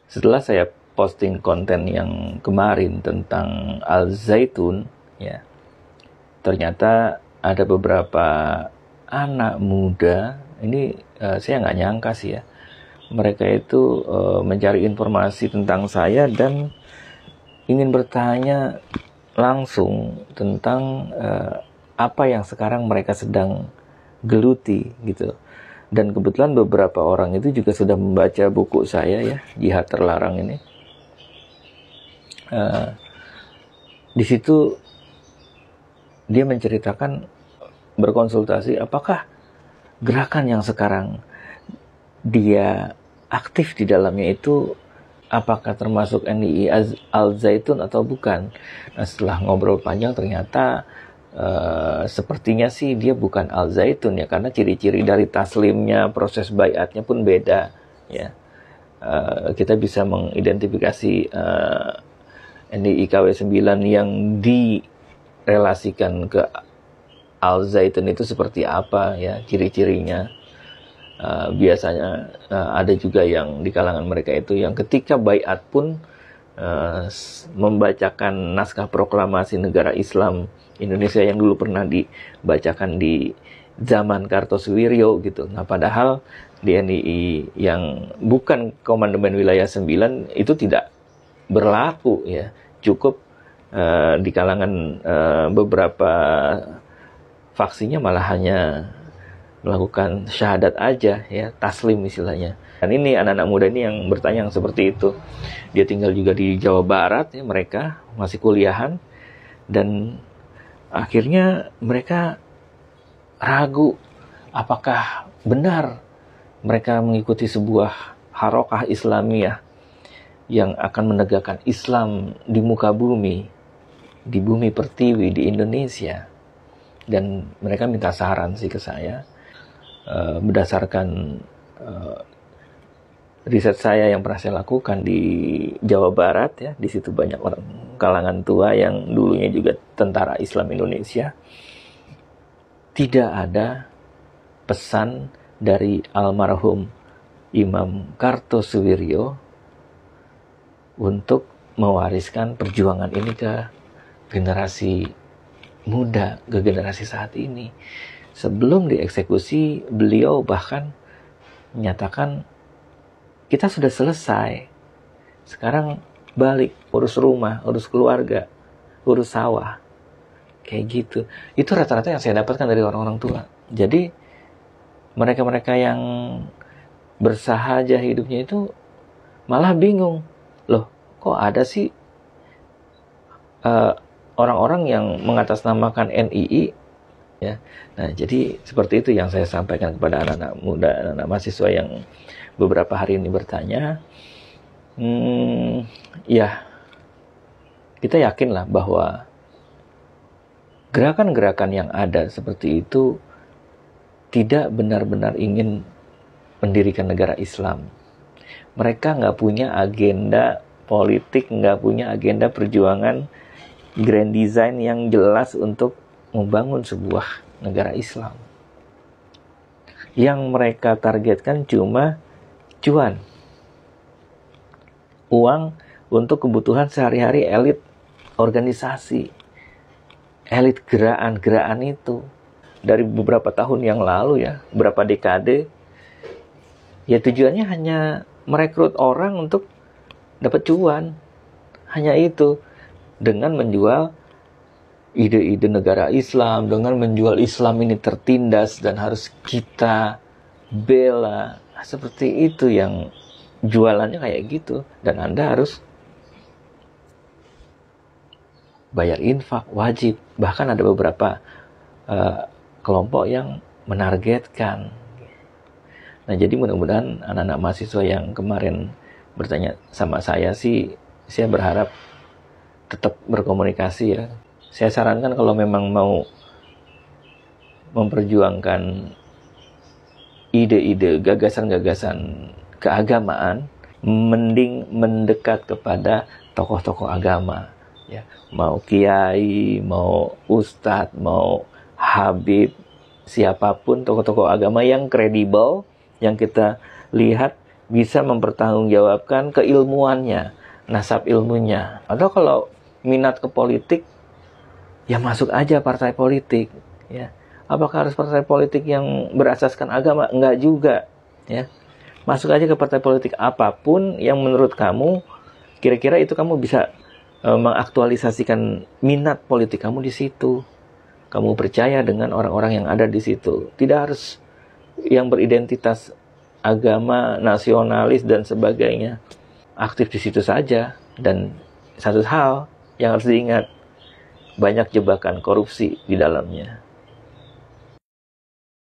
Setelah saya posting konten yang kemarin tentang Al Zaitun, ya, ternyata ada beberapa anak muda, ini saya nggak nyangka sih ya, mereka itu mencari informasi tentang saya dan ingin bertanya langsung tentang apa yang sekarang mereka sedang geluti gitu. Dan kebetulan beberapa orang itu juga sudah membaca buku saya ya, Jihad Terlarang ini. Di situ dia menceritakan, berkonsultasi apakah gerakan yang sekarang dia aktif di dalamnya itu apakah termasuk NII Al Zaitun atau bukan. Nah, setelah ngobrol panjang ternyata sepertinya sih dia bukan Al Zaitun ya, karena ciri-ciri dari taslimnya, proses baiatnya pun beda ya. Kita bisa mengidentifikasi NII KW9 yang direlasikan ke Al Zaitun itu seperti apa ya, ciri-cirinya. Biasanya ada juga yang di kalangan mereka itu yang ketika baiat pun membacakan naskah proklamasi negara Islam Indonesia yang dulu pernah dibacakan di zaman Kartosuwiryo gitu. Nah, padahal di NII yang bukan Komandemen Wilayah 9 itu tidak berlaku ya. Cukup di kalangan beberapa faksinya malah hanya melakukan syahadat aja ya, taslim istilahnya. Dan ini anak-anak muda ini yang bertanya yang seperti itu. Dia tinggal juga di Jawa Barat ya, mereka masih kuliahan, dan akhirnya mereka ragu apakah benar mereka mengikuti sebuah harokah Islamiyah yang akan menegakkan Islam di muka bumi, di bumi pertiwi, di Indonesia. Dan mereka minta saran sih ke saya, berdasarkan riset saya yang pernah saya lakukan di Jawa Barat ya. Di situ banyak orang kalangan tua yang dulunya juga tentara Islam Indonesia. Tidak ada pesan dari almarhum Imam Kartosuwiryo untuk mewariskan perjuangan ini ke generasi muda, ke generasi saat ini. Sebelum dieksekusi, beliau bahkan menyatakan, kita sudah selesai, sekarang balik, urus rumah, urus keluarga, urus sawah. Kayak gitu. Itu rata-rata yang saya dapatkan dari orang-orang tua. Jadi mereka-mereka yang bersahaja hidupnya itu malah bingung. Loh, kok ada sih orang-orang yang mengatasnamakan NII ya. Nah, jadi seperti itu yang saya sampaikan kepada anak-anak muda, anak-anak mahasiswa yang beberapa hari ini bertanya. Ya, kita yakinlah bahwa gerakan-gerakan yang ada seperti itu tidak benar-benar ingin mendirikan negara Islam. Mereka nggak punya agenda politik, nggak punya agenda perjuangan grand design yang jelas untuk membangun sebuah negara Islam. Yang mereka targetkan cuma cuan, uang untuk kebutuhan sehari-hari elit organisasi, elit geraan itu. Dari beberapa tahun yang lalu ya, beberapa dekade, ya tujuannya hanya merekrut orang untuk dapat cuan. Hanya itu. Dengan menjual ide-ide negara Islam, dengan menjual Islam ini tertindas dan harus kita bela. Seperti itu yang jualannya kayak gitu. Dan Anda harus bayar infak, wajib. Bahkan ada beberapa kelompok yang menargetkan. Nah, jadi mudah-mudahan anak-anak mahasiswa yang kemarin bertanya sama saya sih, saya berharap tetap berkomunikasi ya. Saya sarankan kalau memang mau memperjuangkan ide-ide, gagasan-gagasan keagamaan, mending mendekat kepada tokoh-tokoh agama ya. Mau kiai, mau ustadz, mau habib, siapapun tokoh-tokoh agama yang kredibel, yang kita lihat bisa mempertanggungjawabkan keilmuannya, nasab ilmunya. Atau kalau minat ke politik, ya masuk aja partai politik, ya. Apakah harus partai politik yang berasaskan agama? Enggak juga, ya. Masuk aja ke partai politik apapun yang menurut kamu kira-kira itu kamu bisa mengaktualisasikan minat politik kamu di situ. Kamu percaya dengan orang-orang yang ada di situ. Tidak harus yang beridentitas agama, nasionalis dan sebagainya. Aktif di situ saja. Dan satu hal yang harus diingat, banyak jebakan korupsi di dalamnya.